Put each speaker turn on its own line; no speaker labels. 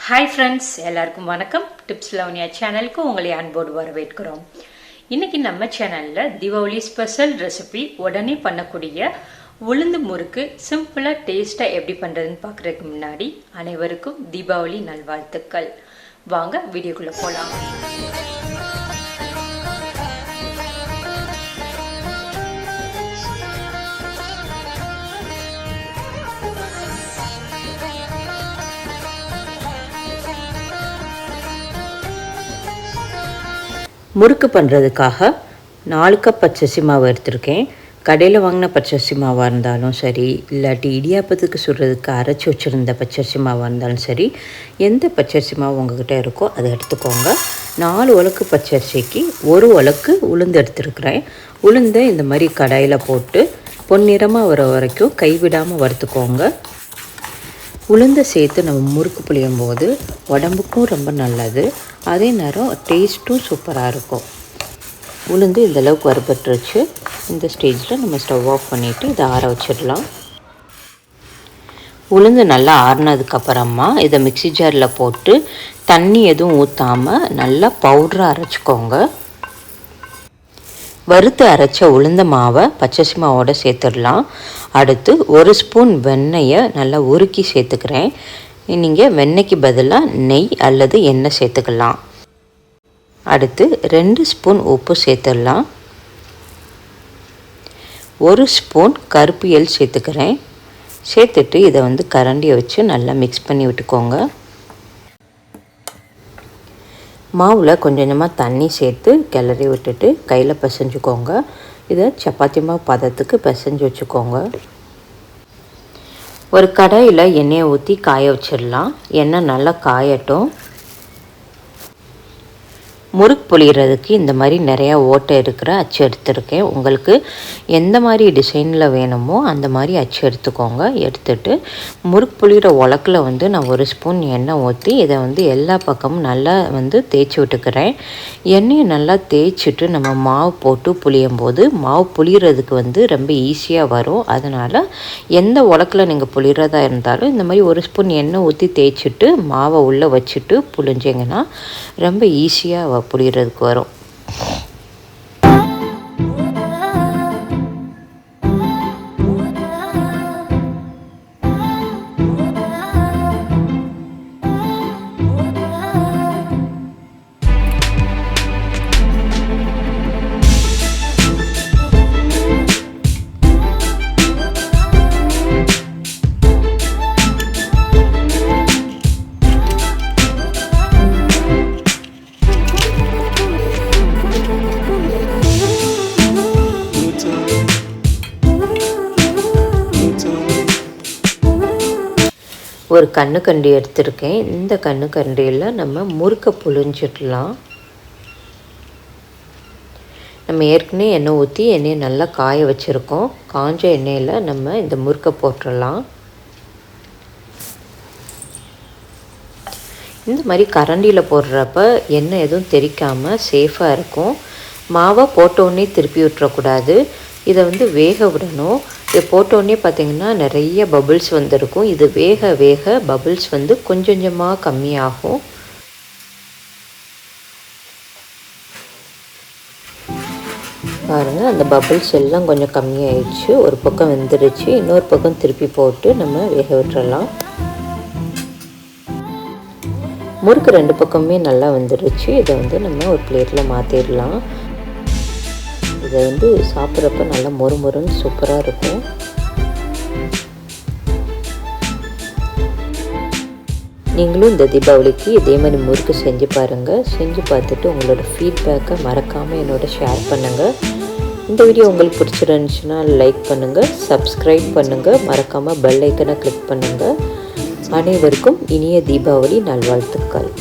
Hi friends, எல்லாருக்கும் வணக்கம். டிப்ஸ்லவனியா சேனலுக்கு உங்களை அன்போடு வரவேற்கிறோம். இன்னைக்கு நம்ம சேனல்ல தீபாவளி ஸ்பெஷல் ரெசிபி, உடனே பண்ணக்கூடிய உளுந்து முறுக்கு சிம்பிளா டேஸ்டா எப்படி பண்றதுன்னு பார்க்கறதுக்கு முன்னாடி அனைவருக்கும் தீபாவளி நல்வாழ்த்துக்கள். வாங்க வீடியோக்குள்ள போலாம். முறுக்கு பண்ணுறதுக்காக 4 கப் பச்சரிசி மாவு எடுத்திருக்கேன். கடையில் வாங்கின பச்சரிசி மாவாக இருந்தாலும் சரி, இல்லாட்டி இடியாப்பத்துக்கு சுடுறதுக்கு அரைச்சி வச்சுருந்த பச்சரிசி மாவாக இருந்தாலும் சரி, எந்த பச்சரிசி மாவு உங்கள்கிட்ட இருக்கோ அதை எடுத்துக்கோங்க. 4 உலக்கு பச்சரிசிக்கு 1 உலக்கு உளுந்து எடுத்துருக்கிறேன். உளுந்தை இந்த மாதிரி கடாயில் போட்டு பொன்னிறமாக வர வரைக்கும் கைவிடாமல் வறுத்துக்கோங்க. உளுந்தை சேர்த்து நம்ம முறுக்கு புளியும் போது உடம்புக்கும் ரொம்ப நல்லது, அதே நேரம் டேஸ்ட்டும் சூப்பராக இருக்கும். உளுந்து இந்தளவுக்கு வறுபட்டுருச்சு. இந்த ஸ்டேஜில் நம்ம ஸ்டவ் ஆஃப் பண்ணிவிட்டு இதை ஆற வச்சிடலாம். உளுந்து நல்லா ஆறினதுக்கப்புறமா இதை மிக்ஸி ஜாரில் போட்டு தண்ணி எதுவும் ஊற்றாமல் நல்லா பவுடராக அரைச்சிக்கோங்க. வறுத்து அரைச்ச உளுந்த மாவை பச்சரிசி மாவோடு சேர்த்துடலாம். அடுத்து 1 ஸ்பூன் வெண்ணெயை நல்லா உருக்கி சேர்த்துக்கிறேன். நீங்கள் வெண்ணெய்க்கு பதிலாக நெய் அல்லது எண்ணெய் சேர்த்துக்கலாம். அடுத்து 2 ஸ்பூன் உப்பு சேர்த்துடலாம். 1 ஸ்பூன் கருப்பு எள் சேர்த்துக்கிறேன். சேர்த்துட்டு இதை கரண்டியை வச்சு நல்லா மிக்ஸ் பண்ணி விட்டுக்கோங்க. மாவில் கொஞ்சம் கொஞ்சமாக தண்ணி சேர்த்து கிளறி விட்டுட்டு கையில் பிசைஞ்சுக்கோங்க. இதை சப்பாத்தி மாவு பதத்துக்கு பிசைஞ்சு வச்சுக்கோங்க. ஒரு கடாயில் எண்ணெயை ஊற்றி காய வச்சிடலாம். எண்ணெய் நல்லா காயட்டும். முறுக்கு புளிகிறதுக்கு இந்த மாதிரி நிறையா ஓட்டை இருக்கிற அச்சு எடுத்துருக்கேன். உங்களுக்கு எந்த மாதிரி டிசைனில் வேணுமோ அந்த மாதிரி அச்சு எடுத்துக்கோங்க. எடுத்துட்டு முறுக்கு புளிகிற உலக்கில் நான் 1 ஸ்பூன் எண்ணெய் ஊற்றி இதை எல்லா பக்கமும் நல்லா தேய்ச்சி விட்டுக்கிறேன். எண்ணெயை நல்லா தேய்ச்சிட்டு நம்ம மாவு போட்டு புளியும் போது மாவு புளிகிறதுக்கு ரொம்ப ஈஸியாக வரும். அதனால் எந்த உலக்கில் நீங்கள் புளிகிறதா இருந்தாலும் இந்த மாதிரி 1 ஸ்பூன் எண்ணெய் ஊற்றி தேய்ச்சிட்டு மாவை உள்ளே வச்சுட்டு புளிஞ்சிங்கன்னா ரொம்ப ஈஸியாக புளிகிறதுக்கு வரும். ஒரு கண்ணுக்கண்டி எடுத்திருக்கேன். இந்த கண்ணுக்கண்டியில் நம்ம முறுக்கை புழிஞ்சிடலாம். நம்ம ஏற்கனவே எண்ணெய் ஊற்றி எண்ணெயை நல்லா காய வச்சுருக்கோம். காஞ்ச எண்ணெயில் நம்ம இந்த முறுக்கை போட்டுடலாம். இந்த மாதிரி கரண்டியில் போடுறப்ப எண்ணெய் எதுவும் தெறிக்காமல் சேஃபாக இருக்கும். மாவை போட்டோடனே திருப்பி விட்டுறக்கூடாது. இதை வேக விடணும். இது போட்டோடனே பார்த்திங்கன்னா நிறைய பபிள்ஸ் வந்துருக்கும். இது வேக வேக பபிள்ஸ் கொஞ்சம் கொஞ்சமாக கம்மியாகும். பாருங்கள், அந்த பபிள்ஸ் எல்லாம் கொஞ்சம் கம்மியாயிடுச்சு. ஒரு பக்கம் வெந்துடுச்சு. இன்னொரு பக்கம் திருப்பி போட்டு நம்ம வேக விட்டுறலாம். முறுக்கு 2 பக்கமே நல்லா வந்துடுச்சு. இதை நம்ம ஒரு பிளேட்டில் மாற்றிடலாம். இதை சாப்பிட்றப்ப நல்லா மொறுமொறுன்னு சூப்பராக இருக்கும். நீங்களும் இந்த தீபாவளிக்கு இதே மாதிரி முறுக்கு செஞ்சு பாருங்கள். செஞ்சு பார்த்துட்டு உங்களோட ஃபீட்பேக்கை மறக்காமல் என்னோட ஷேர் பண்ணுங்கள். இந்த வீடியோ உங்களுக்கு பிடிச்சிருந்துச்சுன்னா லைக் பண்ணுங்கள், சப்ஸ்கிரைப் பண்ணுங்கள், மறக்காமல் பெல் ஐக்கனை கிளிக் பண்ணுங்கள். அனைவருக்கும் இனிய தீபாவளி நல்வாழ்த்துக்கள்.